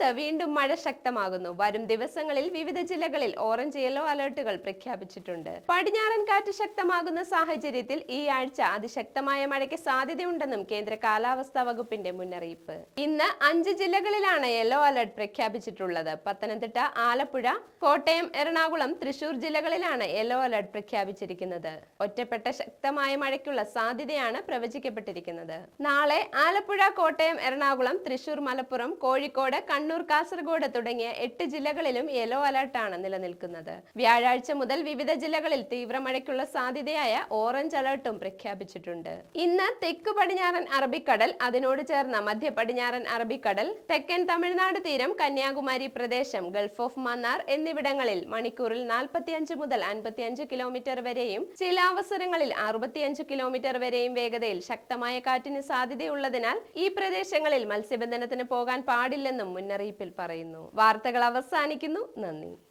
സംസ്ഥാനത്ത് വീണ്ടും മഴ ശക്തമാകുന്നു. വരും ദിവസങ്ങളിൽ വിവിധ ജില്ലകളിൽ ഓറഞ്ച് യെല്ലോ അലർട്ടുകൾ പ്രഖ്യാപിച്ചിട്ടുണ്ട്. പടിഞ്ഞാറൻ കാറ്റ് ശക്തമാകുന്ന സാഹചര്യത്തിൽ ഈ ആഴ്ച അതിശക്തമായ മഴയ്ക്ക് സാധ്യതയുണ്ടെന്നും കേന്ദ്ര കാലാവസ്ഥാ വകുപ്പിന്റെ മുന്നറിയിപ്പ്. ഇന്ന് 5 ജില്ലകളിലാണ് യെല്ലോ അലർട്ട് പ്രഖ്യാപിച്ചിട്ടുള്ളത്. പത്തനംതിട്ട, ആലപ്പുഴ, കോട്ടയം, എറണാകുളം, തൃശൂർ ജില്ലകളിലാണ് യെല്ലോ അലർട്ട് പ്രഖ്യാപിച്ചിരിക്കുന്നത്. ഒറ്റപ്പെട്ട ശക്തമായ മഴയ്ക്കുള്ള സാധ്യതയാണ് പ്രവചിക്കപ്പെട്ടിരിക്കുന്നത്. നാളെ ആലപ്പുഴ, കോട്ടയം, എറണാകുളം, തൃശൂർ, മലപ്പുറം, കോഴിക്കോട്, കണ്ണൂർ, കാസർഗോഡ് തുടങ്ങിയ 8 ജില്ലകളിലും യെല്ലോ അലർട്ടാണ് നിലനിൽക്കുന്നത്. വ്യാഴാഴ്ച മുതൽ വിവിധ ജില്ലകളിൽ തീവ്ര മഴയ്ക്കുള്ള സാധ്യതയായ ഓറഞ്ച് അലർട്ടും പ്രഖ്യാപിച്ചിട്ടുണ്ട്. ഇന്ന് തെക്കു പടിഞ്ഞാറൻ അറബിക്കടൽ, അതിനോട് ചേർന്ന മധ്യ പടിഞ്ഞാറൻ അറബിക്കടൽ, തെക്കൻ തമിഴ്നാട് തീരം, കന്യാകുമാരി പ്രദേശം, ഗൾഫ് ഓഫ് മന്നാർ എന്നിവിടങ്ങളിൽ മണിക്കൂറിൽ 45 മുതൽ 55 കിലോമീറ്റർ വരെയും ചില അവസരങ്ങളിൽ 65 കിലോമീറ്റർ വരെയും വേഗതയിൽ ശക്തമായ കാറ്റിന് സാധ്യതയുള്ളതിനാൽ ഈ പ്രദേശങ്ങളിൽ മത്സ്യബന്ധനത്തിന് പോകാൻ പാടില്ലെന്നും മുന്നറിയിപ്പിൽ പറയുന്നു. വാർത്തകൾ അവസാനിക്കുന്നു. നന്ദി.